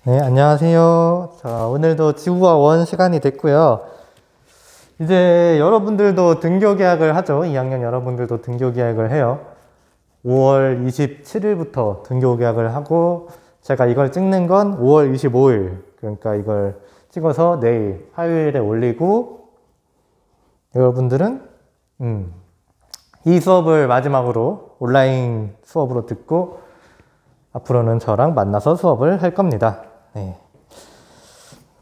네, 안녕하세요. 자, 오늘도 지구과 원 시간이 됐고요. 이제 여러분들도 등교 계약을 하죠. 2학년 여러분들도 등교 계약을 해요. 5월 27일부터 등교 계약을 하고, 제가 이걸 찍는 건 5월 25일. 그러니까 이걸 찍어서 내일 화요일에 올리고, 여러분들은 이 수업을 마지막으로 온라인 수업으로 듣고 앞으로는 저랑 만나서 수업을 할 겁니다. 네.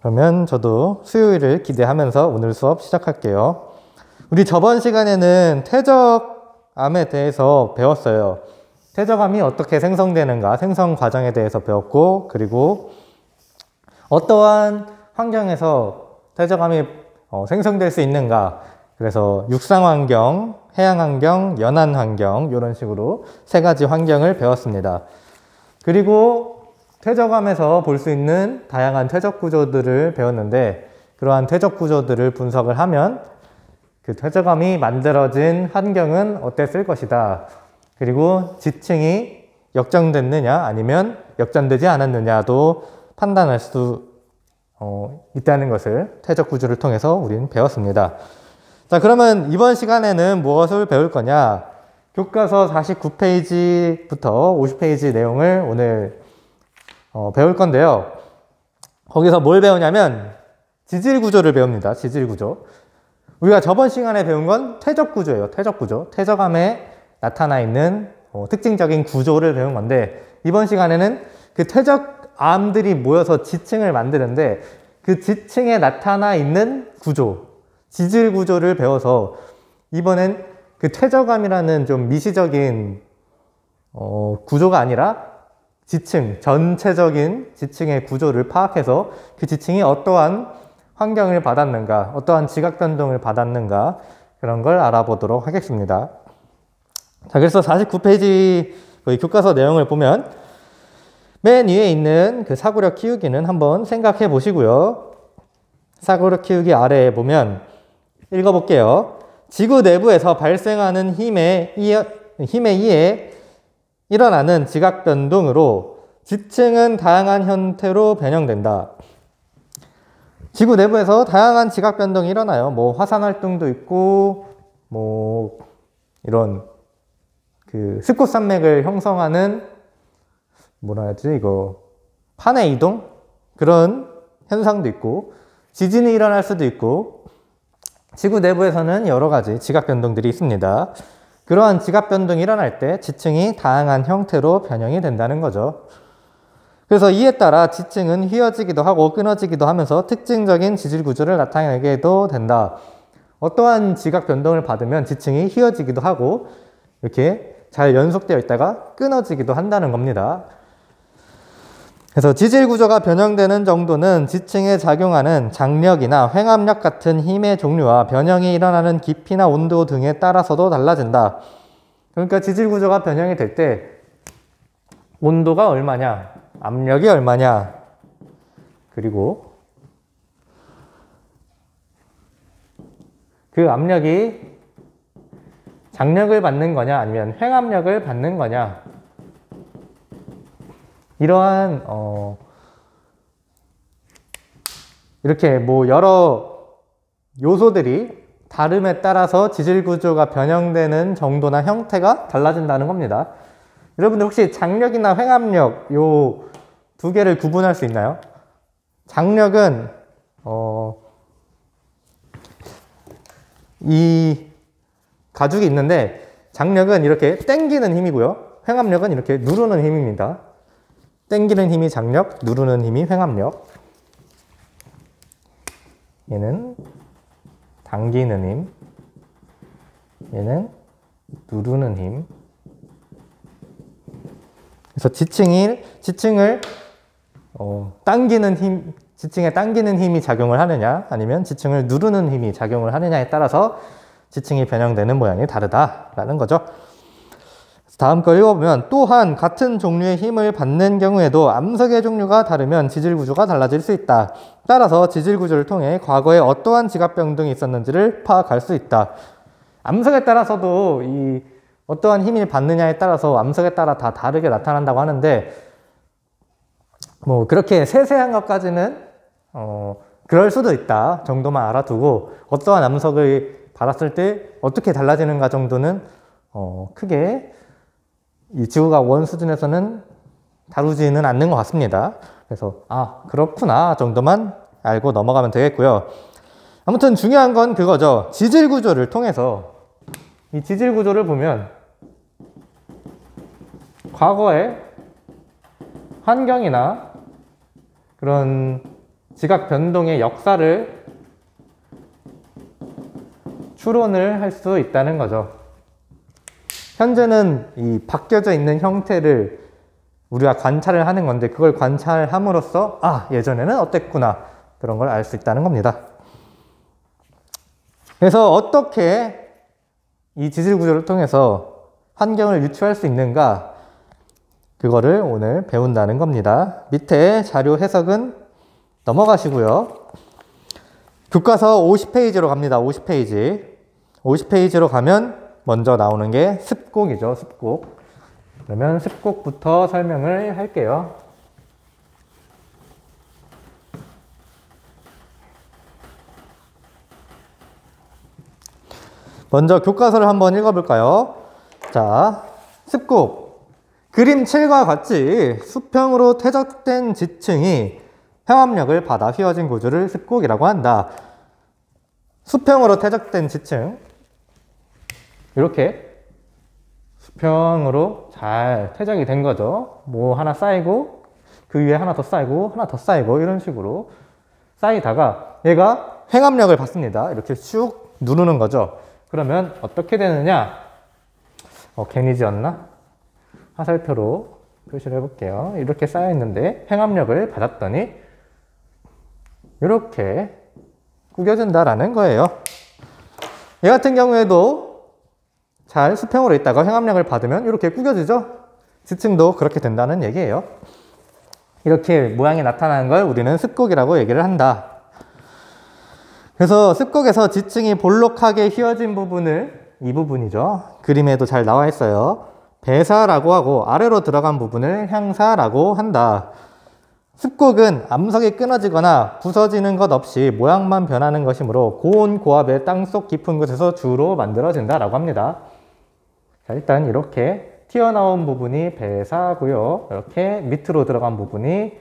그러면 저도 수요일을 기대하면서 오늘 수업 시작할게요. 우리 저번 시간에는 퇴적암에 대해서 배웠어요. 퇴적암이 어떻게 생성되는가, 생성 과정에 대해서 배웠고, 그리고 어떠한 환경에서 퇴적암이 생성될 수 있는가, 그래서 육상환경, 해양환경, 연안환경 이런 식으로 세 가지 환경을 배웠습니다. 그리고 퇴적암에서 볼 수 있는 다양한 퇴적 구조들을 배웠는데, 그러한 퇴적 구조들을 분석을 하면 그 퇴적암이 만들어진 환경은 어땠을 것이다. 그리고 지층이 역전됐느냐 아니면 역전되지 않았느냐도 판단할 수 있다는 것을 퇴적 구조를 통해서 우리는 배웠습니다. 자, 그러면 이번 시간에는 무엇을 배울 거냐? 교과서 49페이지부터 50페이지 내용을 오늘 배울 건데요. 거기서 뭘 배우냐면 지질 구조를 배웁니다. 지질 구조. 우리가 저번 시간에 배운 건 퇴적 구조예요. 퇴적 구조. 퇴적암에 나타나 있는 특징적인 구조를 배운 건데, 이번 시간에는 그 퇴적암들이 모여서 지층을 만드는데 그 지층에 나타나 있는 구조, 지질 구조를 배워서 이번엔 그 퇴적암이라는 좀 미시적인 구조가 아니라 지층, 전체적인 지층의 구조를 파악해서 그 지층이 어떠한 환경을 받았는가, 어떠한 지각 변동을 받았는가, 그런 걸 알아보도록 하겠습니다. 자, 그래서 49페이지 교과서 내용을 보면 맨 위에 있는 그 사고력 키우기는 한번 생각해 보시고요. 사고력 키우기 아래에 보면 읽어볼게요. 지구 내부에서 발생하는 힘에 의해 일어나는 지각 변동으로 지층은 다양한 형태로 변형된다. 지구 내부에서 다양한 지각 변동이 일어나요. 뭐 화산 활동도 있고, 뭐 이런 그 스콧 산맥을 형성하는 뭐라 하지 이거 판의 이동 그런 현상도 있고, 지진이 일어날 수도 있고, 지구 내부에서는 여러 가지 지각 변동들이 있습니다. 그러한 지각 변동이 일어날 때 지층이 다양한 형태로 변형이 된다는 거죠. 그래서 이에 따라 지층은 휘어지기도 하고 끊어지기도 하면서 특징적인 지질 구조를 나타내게도 된다. 어떠한 지각 변동을 받으면 지층이 휘어지기도 하고 이렇게 잘 연속되어 있다가 끊어지기도 한다는 겁니다. 그래서 지질 구조가 변형되는 정도는 지층에 작용하는 장력이나 횡압력 같은 힘의 종류와 변형이 일어나는 깊이나 온도 등에 따라서도 달라진다. 그러니까 지질 구조가 변형이 될 때 온도가 얼마냐, 압력이 얼마냐, 그리고 그 압력이 장력을 받는 거냐 아니면 횡압력을 받는 거냐, 이러한 이렇게 뭐 여러 요소들이 다름에 따라서 지질 구조가 변형되는 정도나 형태가 달라진다는 겁니다. 여러분들 혹시 장력이나 횡압력 요 두 개를 구분할 수 있나요? 장력은 이 가죽이 있는데, 장력은 이렇게 당기는 힘이고요, 횡압력은 이렇게 누르는 힘입니다. 당기는 힘이 장력, 누르는 힘이 횡압력. 얘는 당기는 힘, 얘는 누르는 힘. 그래서 지층을 당기는 힘, 지층에 당기는 힘이 작용을 하느냐 아니면 지층을 누르는 힘이 작용을 하느냐에 따라서 지층이 변형되는 모양이 다르다라는 거죠. 다음 거 읽어보면, 또한 같은 종류의 힘을 받는 경우에도 암석의 종류가 다르면 지질 구조가 달라질 수 있다. 따라서 지질 구조를 통해 과거에 어떠한 지각 변동이 있었는지를 파악할 수 있다. 암석에 따라서도 이 어떠한 힘을 받느냐에 따라서 암석에 따라 다 다르게 나타난다고 하는데, 뭐 그렇게 세세한 것까지는 그럴 수도 있다 정도만 알아두고 어떠한 암석을 받았을 때 어떻게 달라지는가 정도는 크게 이 지구과학 원 수준에서는 다루지는 않는 것 같습니다. 그래서 그렇구나 정도만 알고 넘어가면 되겠고요. 아무튼 중요한 건 그거죠. 지질 구조를 통해서 이 지질 구조를 보면 과거의 환경이나 그런 지각 변동의 역사를 추론을 할 수 있다는 거죠. 현재는 이 바뀌어져 있는 형태를 우리가 관찰을 하는 건데 그걸 관찰함으로써 예전에는 어땠구나 그런 걸 알 수 있다는 겁니다. 그래서 어떻게 이 지질 구조를 통해서 환경을 유추할 수 있는가 그거를 오늘 배운다는 겁니다. 밑에 자료 해석은 넘어가시고요. 교과서 50페이지로 갑니다. 50페이지. 50페이지로 가면 먼저 나오는 게 습곡이죠. 습곡. 그러면 습곡부터 설명을 할게요. 먼저 교과서를 한번 읽어볼까요? 자, 습곡. 그림 7과 같이 수평으로 퇴적된 지층이 회합력을 받아 휘어진 구조를 습곡이라고 한다. 수평으로 퇴적된 지층. 이렇게 수평으로 잘 퇴적이 된 거죠. 뭐 하나 쌓이고 그 위에 하나 더 쌓이고 하나 더 쌓이고 이런 식으로 쌓이다가 얘가 횡압력을 받습니다. 이렇게 쭉 누르는 거죠. 그러면 어떻게 되느냐? 괜히 지었나? 화살표로 표시를 해볼게요. 이렇게 쌓여 있는데 횡압력을 받았더니 이렇게 구겨진다라는 거예요. 얘 같은 경우에도 잘 수평으로 있다가 횡압력을 받으면 이렇게 구겨지죠? 지층도 그렇게 된다는 얘기예요. 이렇게 모양이 나타나는 걸 우리는 습곡이라고 얘기를 한다. 그래서 습곡에서 지층이 볼록하게 휘어진 부분을, 이 부분이죠. 그림에도 잘 나와 있어요. 배사라고 하고 아래로 들어간 부분을 향사라고 한다. 습곡은 암석이 끊어지거나 부서지는 것 없이 모양만 변하는 것이므로 고온 고압의 땅속 깊은 곳에서 주로 만들어진다라고 합니다. 자, 일단 이렇게 튀어나온 부분이 배사고요. 이렇게 밑으로 들어간 부분이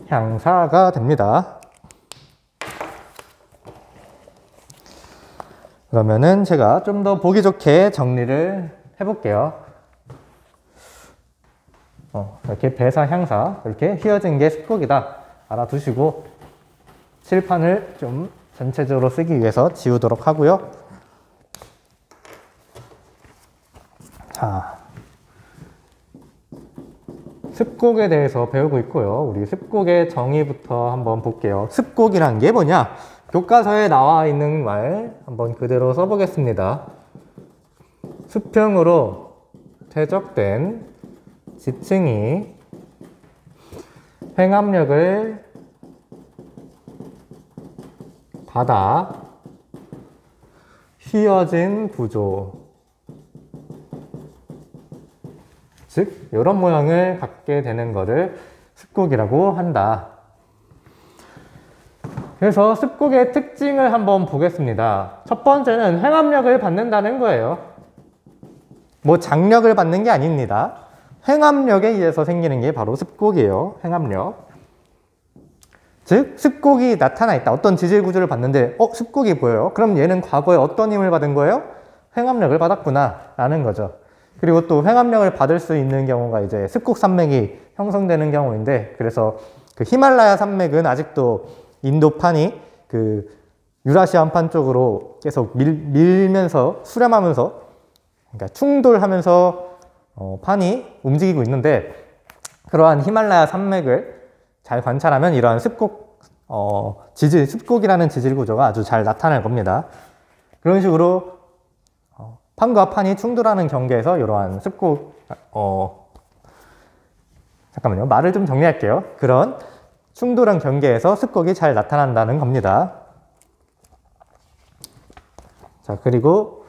향사가 됩니다. 그러면은 제가 좀 더 보기 좋게 정리를 해볼게요. 이렇게 배사, 향사 이렇게 휘어진 게 습곡이다 알아두시고 칠판을 좀 전체적으로 쓰기 위해서 지우도록 하고요. 자, 습곡에 대해서 배우고 있고요. 우리 습곡의 정의부터 한번 볼게요. 습곡이란 게 뭐냐? 교과서에 나와 있는 말 한번 그대로 써보겠습니다. 수평으로 퇴적된 지층이 횡압력을 받아 휘어진 구조, 즉 이런 모양을 갖게 되는 것을 습곡이라고 한다. 그래서 습곡의 특징을 한번 보겠습니다. 첫 번째는 횡압력을 받는다는 거예요. 뭐 장력을 받는 게 아닙니다. 횡압력에 의해서 생기는 게 바로 습곡이에요. 횡압력. 즉 습곡이 나타나 있다. 어떤 지질 구조를 봤는데 습곡이 보여요. 그럼 얘는 과거에 어떤 힘을 받은 거예요? 횡압력을 받았구나 라는 거죠. 그리고 또 횡압력을 받을 수 있는 경우가 이제 습곡 산맥이 형성되는 경우인데, 그래서 그 히말라야 산맥은 아직도 인도판이 그 유라시아판 쪽으로 계속 밀면서 수렴하면서, 그러니까 충돌하면서 판이 움직이고 있는데, 그러한 히말라야 산맥을 잘 관찰하면 이러한 습곡, 습곡이라는 지질 구조가 아주 잘 나타날 겁니다. 그런 식으로 판과 판이 충돌하는 경계에서 이러한 습곡, 잠깐만요. 말을 좀 정리할게요. 그런 충돌한 경계에서 습곡이 잘 나타난다는 겁니다. 자, 그리고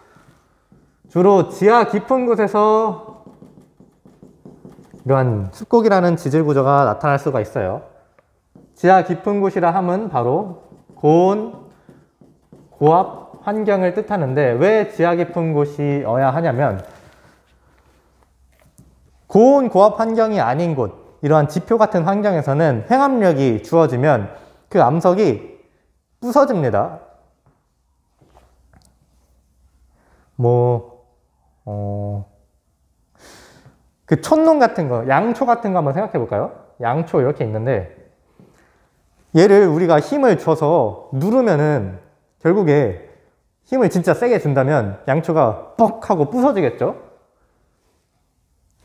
주로 지하 깊은 곳에서 이러한 습곡이라는 지질 구조가 나타날 수가 있어요. 지하 깊은 곳이라 함은 바로 고온, 고압 환경을 뜻하는데 왜 지하 깊은 곳이어야 하냐면 고온, 고압 환경이 아닌 곳, 이러한 지표 같은 환경에서는 횡압력이 주어지면 그 암석이 부서집니다. 그 촛농 같은 거, 양초 같은 거 한번 생각해 볼까요? 양초 이렇게 있는데 얘를 우리가 힘을 줘서 누르면은 결국에 힘을 진짜 세게 준다면 양초가 뻑 하고 부서지겠죠?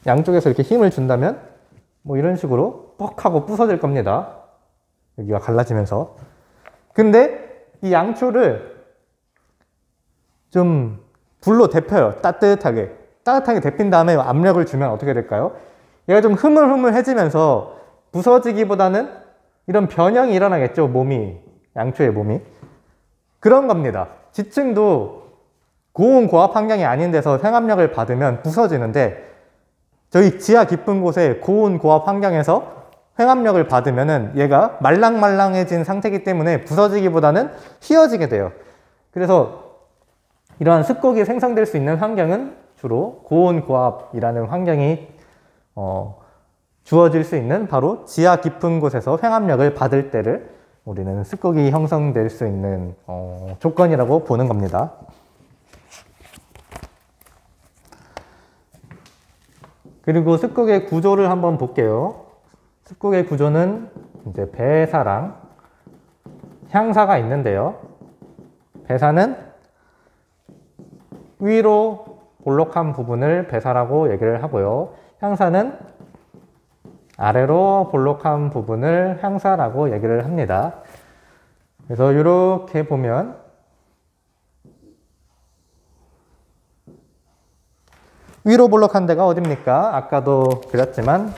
양쪽에서 이렇게 힘을 준다면 뭐 이런 식으로 뻑 하고 부서질 겁니다. 여기가 갈라지면서. 근데 이 양초를 좀 불로 데펴요. 따뜻하게 데핀 다음에 압력을 주면 어떻게 될까요? 얘가 좀 흐물흐물해지면서 부서지기보다는 이런 변형이 일어나겠죠. 양초의 몸이. 그런 겁니다. 지층도 고온 고압 환경이 아닌 데서 횡압력을 받으면 부서지는데 저희 지하 깊은 곳에 고온 고압 환경에서 횡압력을 받으면은 얘가 말랑말랑해진 상태이기 때문에 부서지기보다는 휘어지게 돼요. 그래서 이러한 습곡이 생성될 수 있는 환경은 주로 고온 고압이라는 환경이 주어질 수 있는 바로 지하 깊은 곳에서 횡압력을 받을 때를 우리는 습곡이 형성될 수 있는 조건이라고 보는 겁니다. 그리고 습곡의 구조를 한번 볼게요. 습곡의 구조는 이제 배사랑 향사가 있는데요. 배사는 위로 볼록한 부분을 배사라고 얘기를 하고요. 향사는 아래로 볼록한 부분을 향사라고 얘기를 합니다. 그래서 이렇게 보면 위로 볼록한 데가 어딥니까? 아까도 그렸지만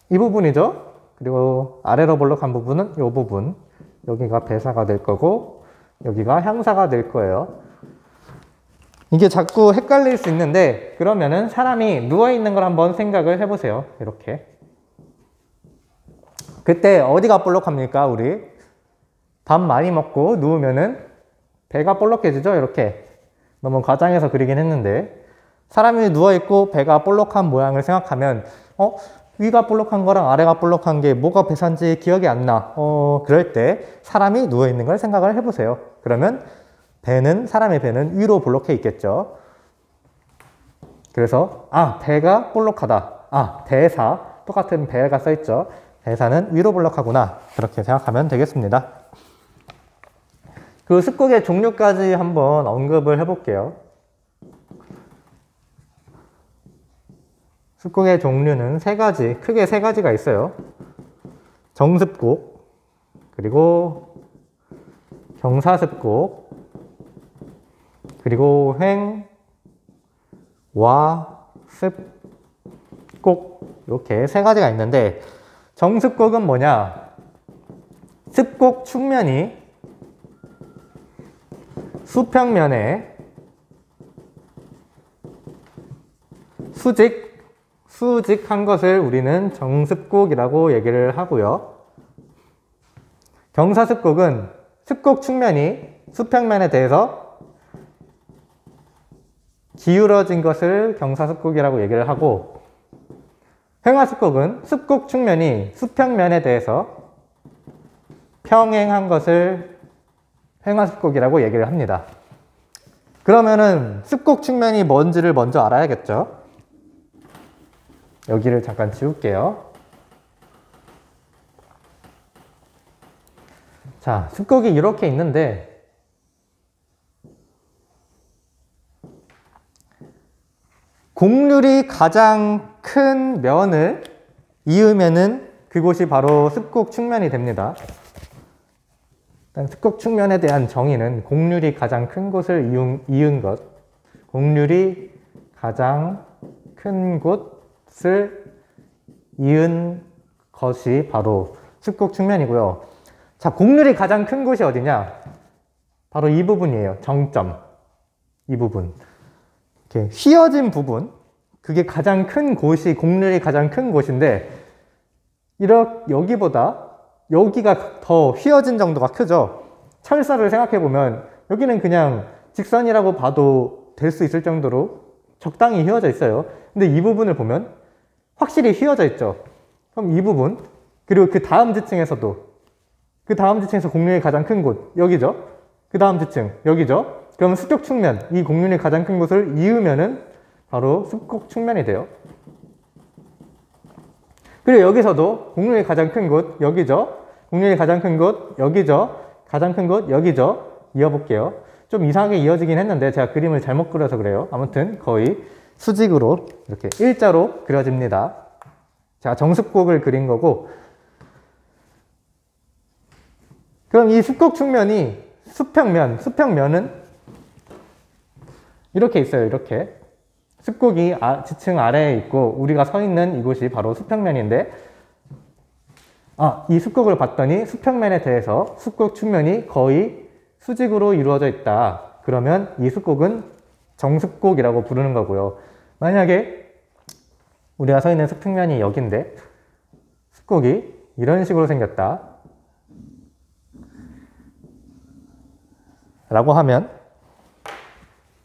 이 부분이죠. 그리고 아래로 볼록한 부분은 이 부분. 여기가 배사가 될 거고 여기가 향사가 될 거예요. 이게 자꾸 헷갈릴 수 있는데 그러면은 사람이 누워있는 걸 한번 생각을 해보세요. 이렇게. 그때 어디가 볼록합니까? 우리 밥 많이 먹고 누우면은 배가 볼록해지죠? 이렇게. 너무 과장해서 그리긴 했는데 사람이 누워있고 배가 볼록한 모양을 생각하면 위가 볼록한 거랑 아래가 볼록한 게 뭐가 배사인지 기억이 안 나. 그럴 때 사람이 누워있는 걸 생각을 해보세요. 그러면 사람의 배는 위로 볼록해 있겠죠. 그래서 배가 볼록하다. 배사, 똑같은 배가 써있죠. 배사는 위로 볼록하구나. 그렇게 생각하면 되겠습니다. 그 습곡의 종류까지 한번 언급을 해볼게요. 습곡의 종류는 크게 세 가지가 있어요. 정습곡, 그리고 경사습곡, 그리고 습곡, 이렇게 세 가지가 있는데 정습곡은 뭐냐? 습곡 축면이 수평면에 수직한 것을 우리는 정습곡이라고 얘기를 하고요. 경사습곡은 습곡 축면이 수평면에 대해서 기울어진 것을 경사습곡이라고 얘기를 하고 횡화습곡은 습곡 축면이 수평면에 대해서 평행한 것을 횡화습곡이라고 얘기를 합니다. 그러면은 습곡 측면이 뭔지를 먼저 알아야겠죠. 여기를 잠깐 지울게요. 자, 습곡이 이렇게 있는데 곡률이 가장 큰 면을 이으면은 그곳이 바로 습곡 측면이 됩니다. 일단 습곡 측면에 대한 정의는 곡률이 가장 큰 곳을 이은 것, 곡률이 가장 큰 곳을 이은 것이 바로 습곡 측면이고요. 자, 곡률이 가장 큰 곳이 어디냐? 바로 이 부분이에요. 정점. 이 부분. 이렇게 휘어진 부분, 그게 가장 큰 곳이, 곡률이 가장 큰 곳인데, 여기보다 여기가 더 휘어진 정도가 크죠. 철사를 생각해보면 여기는 그냥 직선이라고 봐도 될 수 있을 정도로 적당히 휘어져 있어요. 근데 이 부분을 보면 확실히 휘어져 있죠. 그럼 이 부분, 그리고 그 다음 지층에서도, 그 다음 지층에서 곡률이 가장 큰 곳, 여기죠. 그 다음 지층, 여기죠. 그러면 습곡 측면, 이 곡률이 가장 큰 곳을 이으면은 바로 습곡 측면이 돼요. 그리고 여기서도 곡률이 가장 큰 곳, 여기죠. 곡률이 가장 큰 곳, 여기죠. 가장 큰 곳, 여기죠. 이어볼게요. 좀 이상하게 이어지긴 했는데 제가 그림을 잘못 그려서 그래요. 아무튼 거의 수직으로 이렇게 일자로 그려집니다. 자, 정습곡을 그린 거고, 그럼 이 습곡 측면이 수평면은 이렇게 있어요. 이렇게 습곡이 지층 아래에 있고 우리가 서 있는 이곳이 바로 수평면인데, 이 습곡을 봤더니 수평면에 대해서 습곡 측면이 거의 수직으로 이루어져 있다. 그러면 이 습곡은 정습곡이라고 부르는 거고요. 만약에 우리가 서 있는 수평면이 여긴데 습곡이 이런 식으로 생겼다 라고 하면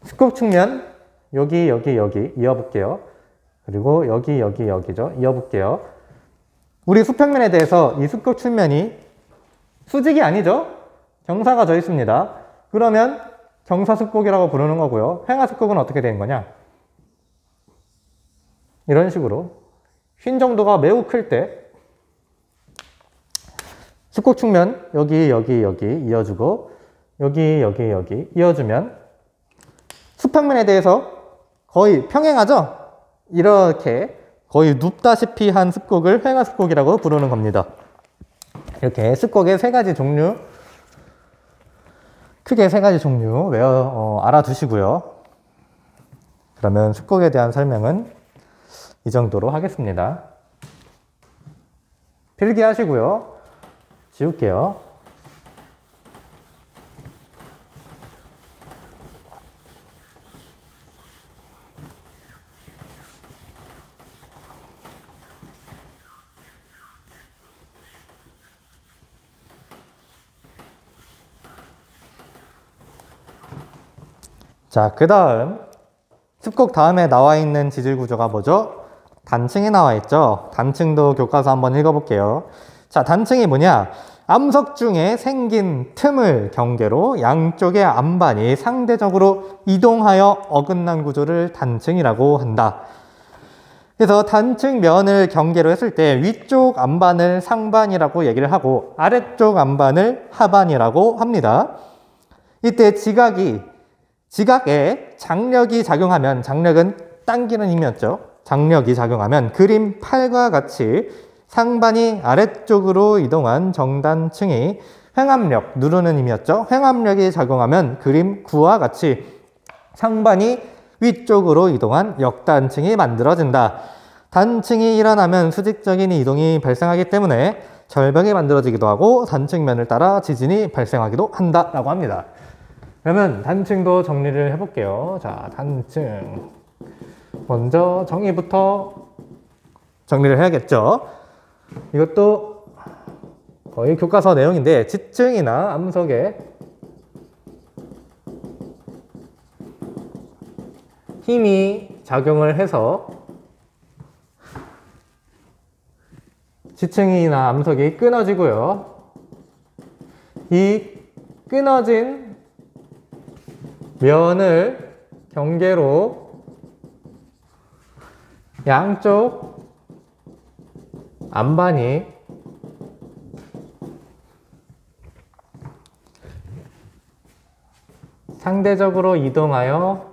습곡 측면 여기 이어볼게요. 그리고 여기죠. 이어볼게요. 우리 수평면에 대해서 이 습곡 측면이 수직이 아니죠? 경사가 져 있습니다. 그러면 경사습곡이라고 부르는 거고요. 횡하습곡은 어떻게 되는 거냐? 이런 식으로 휜 정도가 매우 클 때 습곡 측면 여기 이어주고 여기 이어주면 수평면에 대해서 거의 평행하죠? 이렇게 거의 눕다시피 한 습곡을 횡하습곡이라고 부르는 겁니다. 이렇게 습곡의 세 가지 종류, 크게 세 가지 종류 알아두시고요. 그러면 습곡에 대한 설명은 이 정도로 하겠습니다. 필기하시고요. 지울게요. 자, 그 다음 습곡 다음에 나와 있는 지질 구조가 뭐죠? 단층이 나와 있죠. 단층도 교과서 한번 읽어볼게요. 자, 단층이 뭐냐? 암석 중에 생긴 틈을 경계로 양쪽의 안반이 상대적으로 이동하여 어긋난 구조를 단층이라고 한다. 그래서 단층 면을 경계로 했을 때 위쪽 안반을 상반이라고 얘기를 하고 아래쪽 안반을 하반이라고 합니다. 이때 지각에 장력이 작용하면, 장력은 당기는 힘이었죠. 장력이 작용하면 그림 8과 같이 상반이 아래쪽으로 이동한 정단층이 횡압력, 누르는 힘이었죠. 횡압력이 작용하면 그림 9와 같이 상반이 위쪽으로 이동한 역단층이 만들어진다. 단층이 일어나면 수직적인 이동이 발생하기 때문에 절벽이 만들어지기도 하고 단층면을 따라 지진이 발생하기도 한다라고 합니다. 그러면 단층도 정리를 해볼게요. 자, 단층. 먼저 정의부터 정리를 해야겠죠. 이것도 거의 교과서 내용인데, 지층이나 암석에 힘이 작용을 해서 지층이나 암석이 끊어지고요. 이 끊어진 면을 경계로 양쪽 안반이 상대적으로 이동하여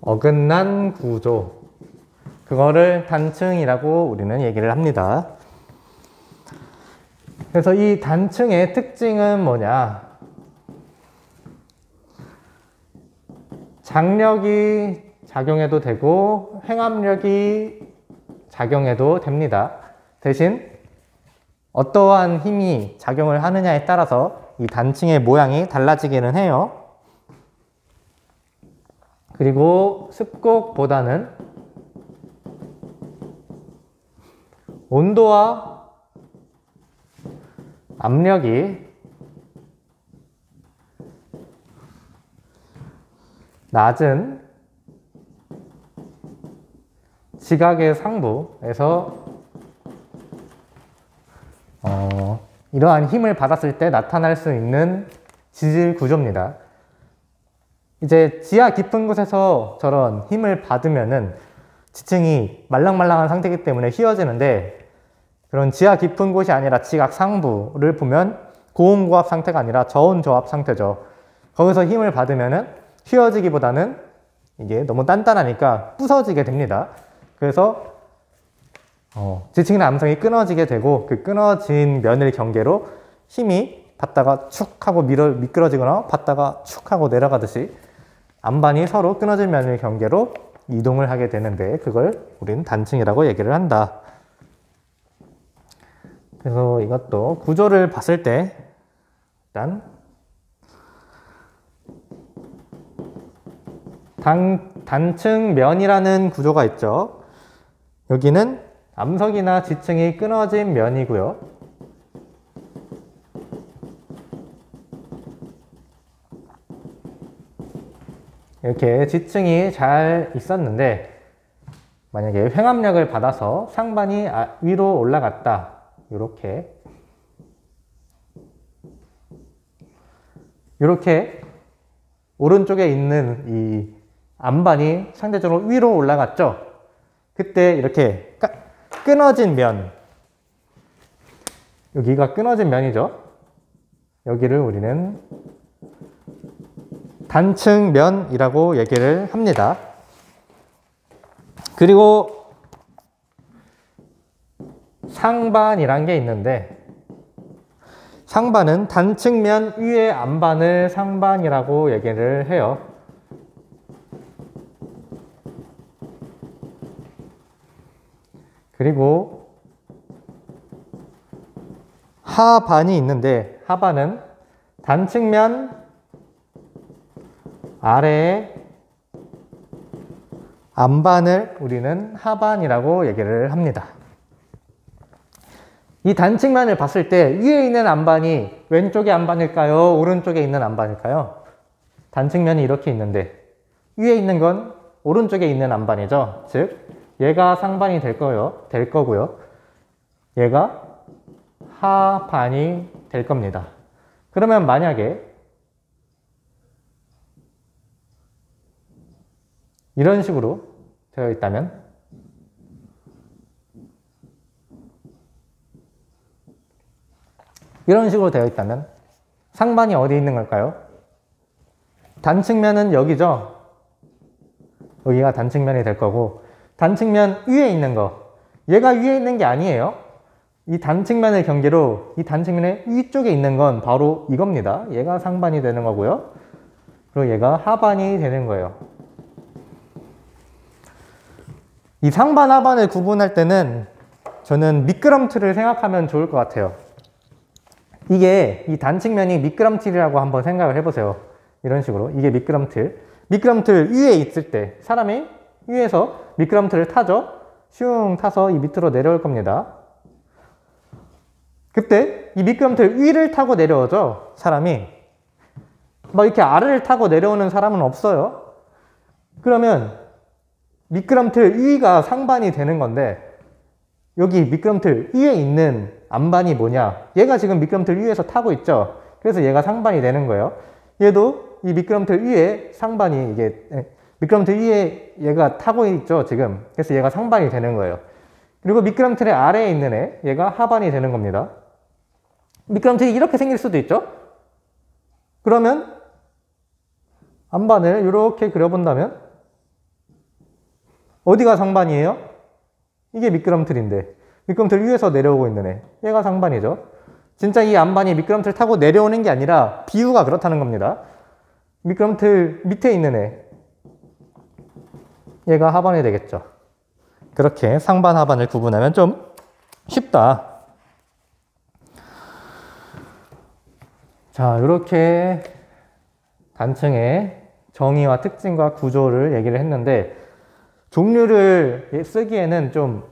어긋난 구조, 그거를 단층이라고 우리는 얘기를 합니다. 그래서 이 단층의 특징은 뭐냐? 장력이 작용해도 되고 횡압력이 작용해도 됩니다. 대신 어떠한 힘이 작용을 하느냐에 따라서 이 단층의 모양이 달라지기는 해요. 그리고 습곡보다는 온도와 압력이 낮은 지각의 상부에서 이러한 힘을 받았을 때 나타날 수 있는 지질 구조입니다. 이제 지하 깊은 곳에서 저런 힘을 받으면은 지층이 말랑말랑한 상태이기 때문에 휘어지는데, 그런 지하 깊은 곳이 아니라 지각 상부를 보면 고온고압 상태가 아니라 저온저압 상태죠. 거기서 힘을 받으면은 휘어지기보다는 이게 너무 단단하니까 부서지게 됩니다. 그래서 지층이나 암석이 끊어지게 되고, 그 끊어진 면을 경계로 힘이 받다가 축 하고 미끄러지거나 받다가 축 하고 내려가듯이 안반이 서로 끊어진 면을 경계로 이동을 하게 되는데, 그걸 우리는 단층이라고 얘기를 한다. 그래서 이것도 구조를 봤을 때 일단 단층면이라는 구조가 있죠. 여기는 암석이나 지층이 끊어진 면이고요. 이렇게 지층이 잘 있었는데 만약에 횡압력을 받아서 상반이 위로 올라갔다. 이렇게 오른쪽에 있는 이 안반이 상대적으로 위로 올라갔죠. 그때 이렇게 끊어진 면, 여기가 끊어진 면이죠. 여기를 우리는 단층면이라고 얘기를 합니다. 그리고 상반이란 게 있는데, 상반은 단층면 위의 안반을 상반이라고 얘기를 해요. 그리고 하반이 있는데, 하반은 단층면 아래의 안반을 우리는 하반이라고 얘기를 합니다. 이 단층면을 봤을 때 위에 있는 안반이 왼쪽의 안반일까요? 오른쪽에 있는 안반일까요? 단층면이 이렇게 있는데 위에 있는 건 오른쪽에 있는 안반이죠. 즉 얘가 상반이 될 거고요. 얘가 하반이 될 겁니다. 그러면 만약에 이런 식으로 되어 있다면 상반이 어디 있는 걸까요? 단층면은 여기죠. 여기가 단층면이 될 거고, 단층면 위에 있는 거, 얘가 위에 있는 게 아니에요. 이 단층면을 경계로 이 단층면의 위쪽에 있는 건 바로 이겁니다. 얘가 상반이 되는 거고요. 그리고 얘가 하반이 되는 거예요. 이 상반, 하반을 구분할 때는 저는 미끄럼틀을 생각하면 좋을 것 같아요. 이 단층면이 미끄럼틀이라고 한번 생각을 해보세요. 이런 식으로. 이게 미끄럼틀 위에 있을 때 사람이 위에서 미끄럼틀을 타죠. 슝 타서 이 밑으로 내려올 겁니다. 그때 이 미끄럼틀 위를 타고 내려오죠. 사람이 막 이렇게 아래를 타고 내려오는 사람은 없어요. 그러면 미끄럼틀 위가 상반이 되는 건데, 여기 미끄럼틀 위에 있는 안반이 뭐냐? 얘가 지금 미끄럼틀 위에서 타고 있죠. 그래서 얘가 상반이 되는 거예요. 얘도 이 미끄럼틀 위에 상반이, 미끄럼틀 위에 얘가 타고 있죠, 지금. 그래서 얘가 상반이 되는 거예요. 그리고 미끄럼틀의 아래에 있는 얘가 하반이 되는 겁니다. 미끄럼틀이 이렇게 생길 수도 있죠? 그러면 안반을 이렇게 그려본다면 어디가 상반이에요? 이게 미끄럼틀인데 미끄럼틀 위에서 내려오고 있는 얘가 상반이죠. 진짜 이 안반이 미끄럼틀 타고 내려오는 게 아니라 비유가 그렇다는 겁니다. 미끄럼틀 밑에 있는 얘가 하반이 되겠죠. 그렇게 상반, 하반을 구분하면 좀 쉽다. 자, 이렇게 단층의 정의와 특징과 구조를 얘기를 했는데, 종류를 쓰기에는 좀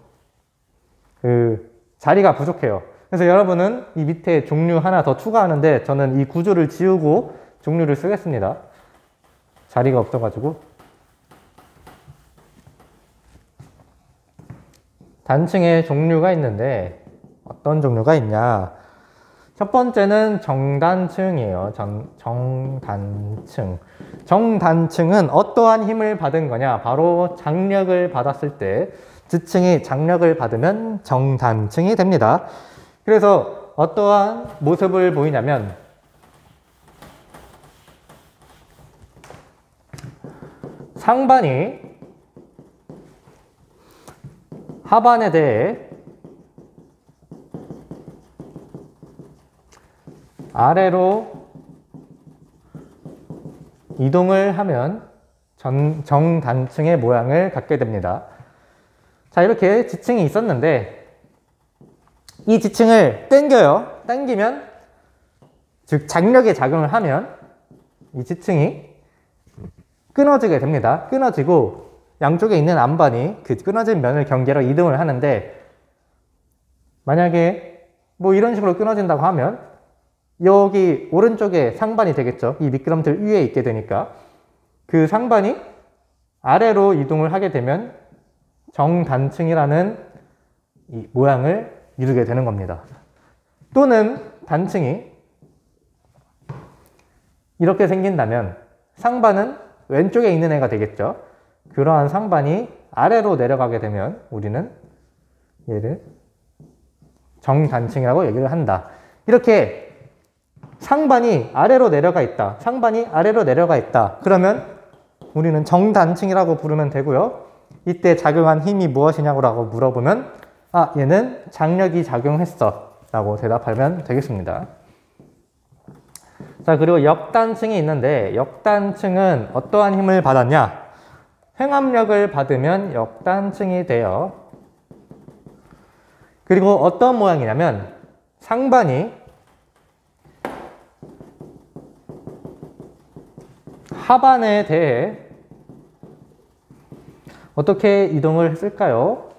자리가 부족해요. 그래서 여러분은 이 밑에 종류 하나 더 추가하는데, 저는 이 구조를 지우고 종류를 쓰겠습니다. 자리가 없어가지고. 단층의 종류가 있는데 어떤 종류가 있냐? 첫 번째는 정단층이에요. 정단층. 정단층은 어떠한 힘을 받은 거냐? 바로 장력을 받았을 때, 지층이 장력을 받으면 정단층이 됩니다. 그래서 어떠한 모습을 보이냐면, 상반이 하반에 대해 아래로 이동을 하면 정단층의 모양을 갖게 됩니다. 자, 이렇게 지층이 있었는데 이 지층을 당겨요. 당기면, 즉 장력에 작용을 하면 이 지층이 끊어지게 됩니다. 끊어지고 양쪽에 있는 안반이 그 끊어진 면을 경계로 이동을 하는데, 만약에 뭐 이런 식으로 끊어진다고 하면 여기 오른쪽에 상반이 되겠죠. 이 미끄럼틀 위에 있게 되니까 그 상반이 아래로 이동을 하게 되면 정단층이라는 이 모양을 이루게 되는 겁니다. 또는 단층이 이렇게 생긴다면 상반은 왼쪽에 있는 애가 되겠죠. 그러한 상반이 아래로 내려가게 되면 우리는 얘를 정단층이라고 얘기를 한다. 이렇게 상반이 아래로 내려가 있다. 상반이 아래로 내려가 있다. 그러면 우리는 정단층이라고 부르면 되고요. 이때 작용한 힘이 무엇이냐고 물어보면, 아, 얘는 장력이 작용했어 라고 대답하면 되겠습니다. 자, 그리고 역단층이 있는데, 역단층은 어떠한 힘을 받았냐? 횡압력을 받으면 역단층이 돼요. 그리고 어떤 모양이냐면, 상반이 하반에 대해 어떻게 이동을 했을까요?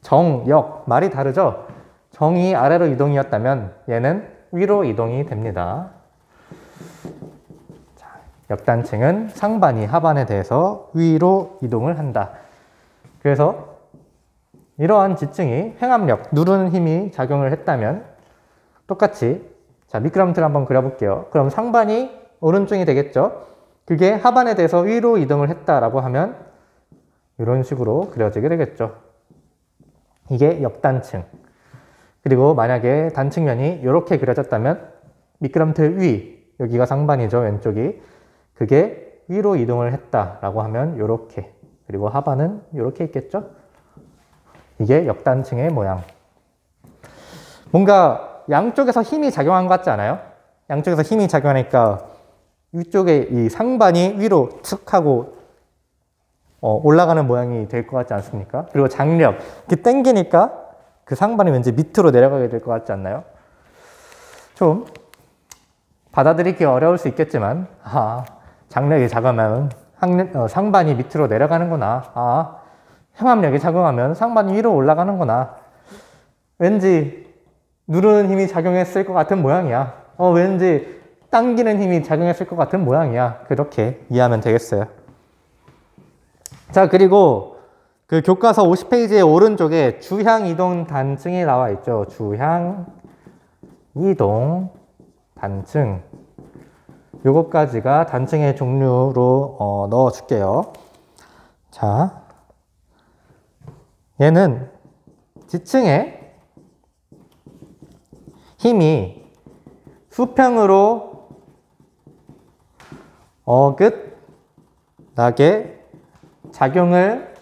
정, 역, 말이 다르죠? 정이 아래로 이동이었다면 얘는 위로 이동이 됩니다. 자, 역단층은 상반이 하반에 대해서 위로 이동을 한다. 그래서 이러한 지층이 횡압력, 누르는 힘이 작용을 했다면 똑같이, 자, 미끄럼틀 한번 그려볼게요. 그럼 상반이 오른쪽이 되겠죠? 그게 하반에 대해서 위로 이동을 했다라고 하면 이런 식으로 그려지게 되겠죠. 이게 역단층. 그리고 만약에 단층면이 이렇게 그려졌다면 미끄럼틀 위, 여기가 상반이죠, 왼쪽이. 그게 위로 이동을 했다라고 하면 이렇게, 그리고 하반은 이렇게 있겠죠? 이게 역단층의 모양. 뭔가 양쪽에서 힘이 작용한 것 같지 않아요? 양쪽에서 힘이 작용하니까 위쪽에 이 상반이 위로 툭 하고 올라가는 모양이 될 것 같지 않습니까? 그리고 장력, 이렇게 당기니까 그 상반이 왠지 밑으로 내려가게 될 것 같지 않나요? 좀 받아들이기 어려울 수 있겠지만, 아, 장력이 작용하면 상반이 밑으로 내려가는구나. 아, 횡압력이 작용하면 상반이 위로 올라가는구나. 왠지 누르는 힘이 작용했을 것 같은 모양이야. 왠지 당기는 힘이 작용했을 것 같은 모양이야. 그렇게 이해하면 되겠어요. 자, 그리고 그 교과서 50페이지의 오른쪽에 주향이동 단층이 나와 있죠. 주향이동 단층. 요것까지가 단층의 종류로 넣어 줄게요. 자, 얘는 지층의 힘이 수평으로 어긋나게 작용을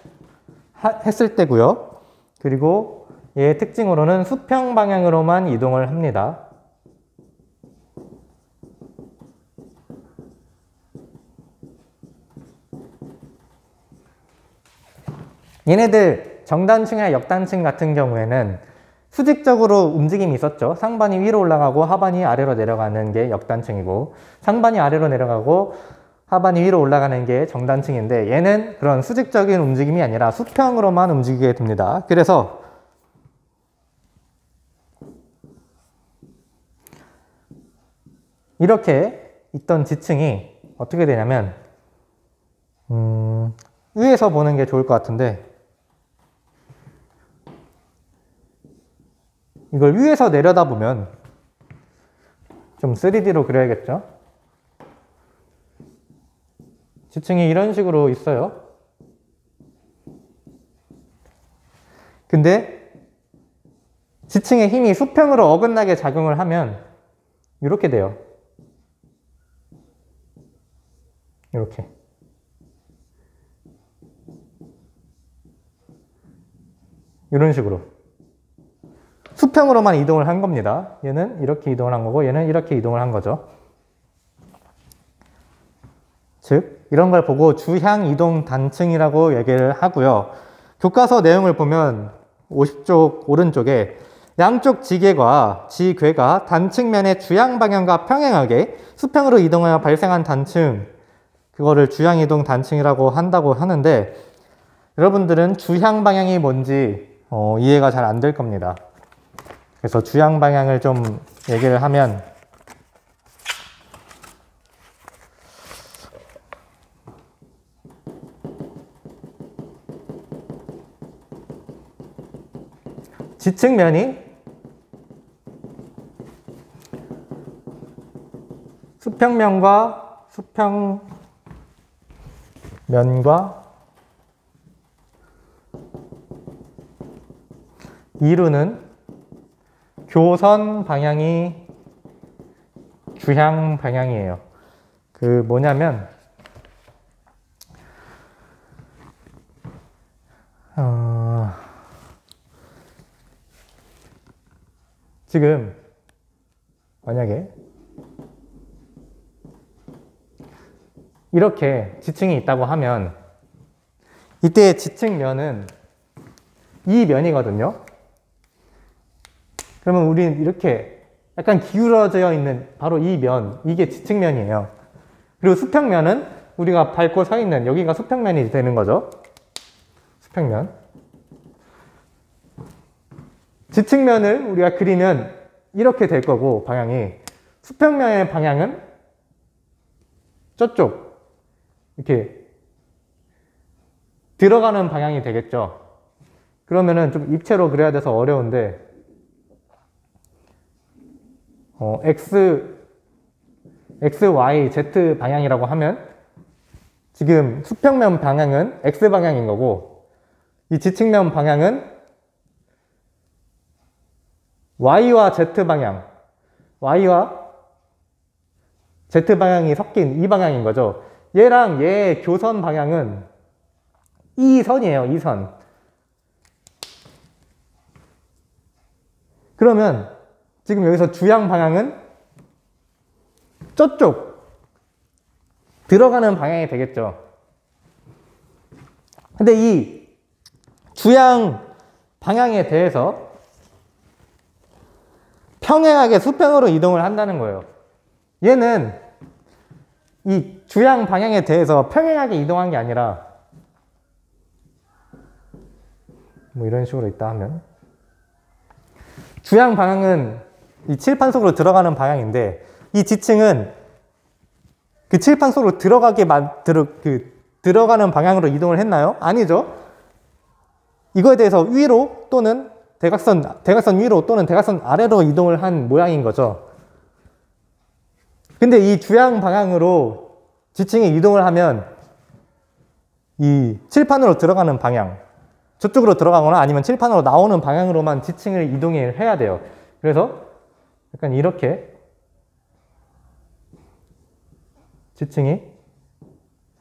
했을 때고요. 그리고 얘의 특징으로는 수평 방향으로만 이동을 합니다. 얘네들 정단층이나 역단층 같은 경우에는 수직적으로 움직임이 있었죠. 상반이 위로 올라가고 하반이 아래로 내려가는 게 역단층이고, 상반이 아래로 내려가고 하반이 위로 올라가는 게 정단층인데 얘는 그런 수직적인 움직임이 아니라 수평으로만 움직이게 됩니다. 그래서 이렇게 있던 지층이 어떻게 되냐면 위에서 보는 게 좋을 것 같은데 이걸 위에서 내려다보면 좀 3D로 그려야겠죠? 지층이 이런 식으로 있어요. 근데 지층의 힘이 수평으로 어긋나게 작용을 하면 이렇게 돼요. 이렇게. 이런 식으로. 수평으로만 이동을 한 겁니다. 얘는 이렇게 이동을 한 거고 얘는 이렇게 이동을 한 거죠. 즉 이런 걸 보고 주향 이동 단층이라고 얘기를 하고요. 교과서 내용을 보면 50쪽 오른쪽에 양쪽 지궤가 단층면의 주향 방향과 평행하게 수평으로 이동하여 발생한 단층, 그거를 주향 이동 단층이라고 한다고 하는데 여러분들은 주향 방향이 뭔지 이해가 잘 안 될 겁니다. 그래서 주향 방향을 좀 얘기를 하면 지층면이 수평면과 이루는 교선 방향이 주향 방향이에요. 그 뭐냐면 지금 만약에 이렇게 지층이 있다고 하면 이때 지층면은 이 면이거든요. 그러면 우리는 이렇게 약간 기울어져 있는 바로 이 면, 이게 지층면이에요. 그리고 수평면은 우리가 밟고 서 있는 여기가 수평면이 되는 거죠. 수평면. 지층면을 우리가 그리면 이렇게 될 거고 방향이, 수평면의 방향은 저쪽 이렇게 들어가는 방향이 되겠죠. 그러면은 좀 입체로 그려야 돼서 어려운데 X, Y, Z 방향이라고 하면 지금 수평면 방향은 X 방향인 거고 이 지층면 방향은 Y와 Z 방향, Y와 Z 방향이 섞인 이 방향인 거죠. 얘랑 얘의 교선 방향은 이 선이에요. 이 선. 그러면 지금 여기서 주향 방향은 저쪽 들어가는 방향이 되겠죠. 근데 이 주향 방향에 대해서 평행하게 수평으로 이동을 한다는 거예요. 얘는 이 주향 방향에 대해서 평행하게 이동한 게 아니라 뭐 이런 식으로 있다 하면 주향 방향은 이 칠판 속으로 들어가는 방향인데 이 지층은 그 칠판 속으로 들어가는 방향으로 이동을 했나요? 아니죠. 이거에 대해서 위로 또는 대각선 위로 또는 대각선 아래로 이동을 한 모양인 거죠. 근데 이 주향 방향으로 지층이 이동을 하면 이 칠판으로 들어가는 방향, 저쪽으로 들어가거나 아니면 칠판으로 나오는 방향으로만 지층을 이동을 해야 돼요. 그래서 약간 이렇게 지층이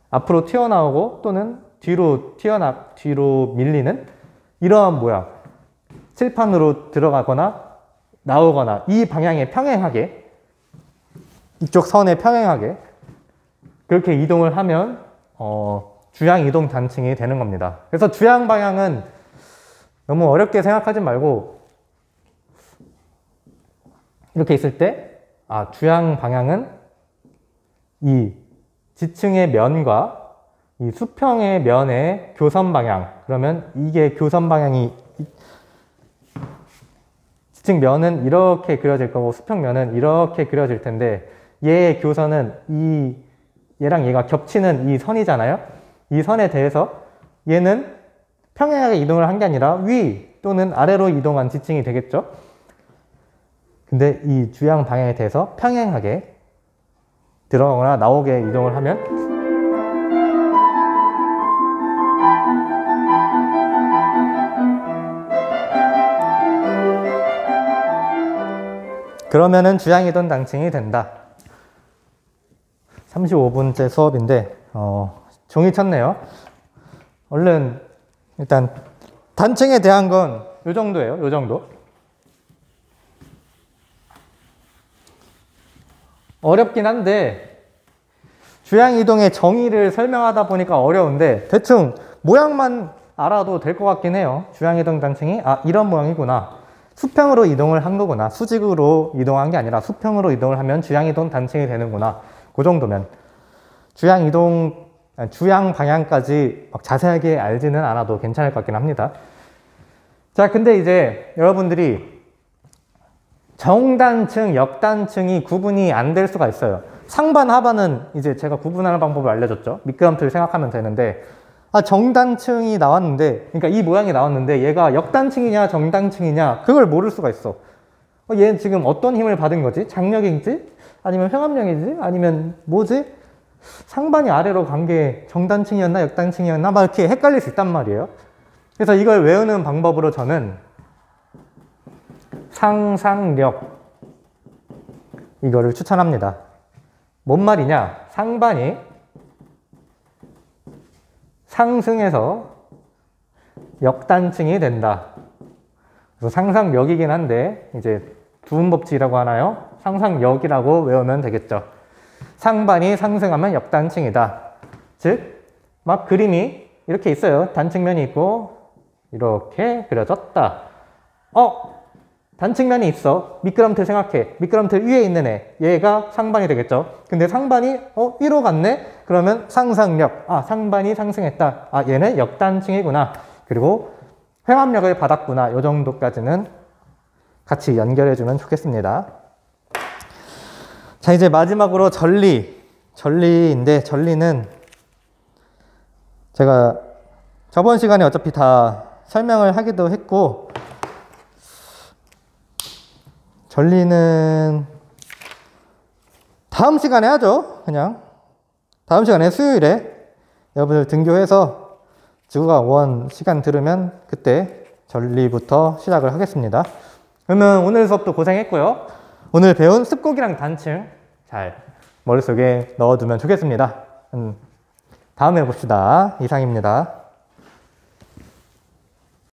앞으로 튀어나오고 또는 뒤로 밀리는 이러한 모양, 칠판으로 들어가거나 나오거나 이 방향에 평행하게, 이쪽 선에 평행하게 그렇게 이동을 하면 주향 이동 단층이 되는 겁니다. 그래서 주향 방향은 너무 어렵게 생각하지 말고 이렇게 있을 때 주향 방향은 이 지층의 면과 이 수평의 면의 교선 방향, 그러면 이게 교선 방향이 지층 면은 이렇게 그려질 거고 수평 면은 이렇게 그려질 텐데 얘의 교선은 얘랑 얘가 겹치는 이 선이잖아요. 이 선에 대해서 얘는 평행하게 이동을 한 게 아니라 위 또는 아래로 이동한 지층이 되겠죠. 근데 이 주양 방향에 대해서 평행하게 들어가거나 나오게 이동을 하면 그러면은 주양이동 단층이 된다. 35분째 수업인데 종이 쳤네요. 얼른 일단 단층에 대한 건 요 정도예요. 요 정도. 어렵긴 한데 주양이동의 정의를 설명하다 보니까 어려운데 대충 모양만 알아도 될 것 같긴 해요. 주양이동 단층이 이런 모양이구나. 수평으로 이동을 한 거구나. 수직으로 이동한 게 아니라 수평으로 이동을 하면 주양이동 단층이 되는구나. 그 정도면 주양 방향까지 막 자세하게 알지는 않아도 괜찮을 것 같긴 합니다. 자, 근데 이제 여러분들이 정단층, 역단층이 구분이 안 될 수가 있어요. 상반, 하반은 이제 제가 구분하는 방법을 알려줬죠. 미끄럼틀 생각하면 되는데 정단층이 나왔는데, 그러니까 이 모양이 나왔는데 얘가 역단층이냐 정단층이냐 그걸 모를 수가 있어. 얘는 지금 어떤 힘을 받은 거지? 장력인지? 아니면 횡압력인지? 아니면 뭐지? 상반이 아래로 간 게 정단층이었나 역단층이었나 막 이렇게 헷갈릴 수 있단 말이에요. 그래서 이걸 외우는 방법으로 저는 상상력 이거를 추천합니다. 뭔 말이냐? 상반이 상승해서 역단층이 된다. 그래서 상상력이긴 한데 이제 두음법칙이라고 하나요? 상상력이라고 외우면 되겠죠. 상반이 상승하면 역단층이다. 즉, 막 그림이 이렇게 있어요. 단층면이 있고 이렇게 그려졌다. 단층면이 있어. 미끄럼틀 생각해. 미끄럼틀 위에 있는 얘가 상반이 되겠죠. 근데 상반이 위로 갔네? 그러면 상상력. 상반이 상승했다. 얘는 역단층이구나. 그리고 횡압력을 받았구나. 이 정도까지는 같이 연결해주면 좋겠습니다. 자, 이제 마지막으로 전리인데 전리는 제가 저번 시간에 어차피 다 설명을 하기도 했고 전리는 다음 시간에 하죠. 그냥 다음 시간에 수요일에 여러분들 등교해서 지구과학 1 시간 들으면 그때 전리부터 시작을 하겠습니다. 그러면 오늘 수업도 고생했고요. 오늘 배운 습곡이랑 단층 잘 머릿속에 넣어두면 좋겠습니다. 다음에 봅시다. 이상입니다.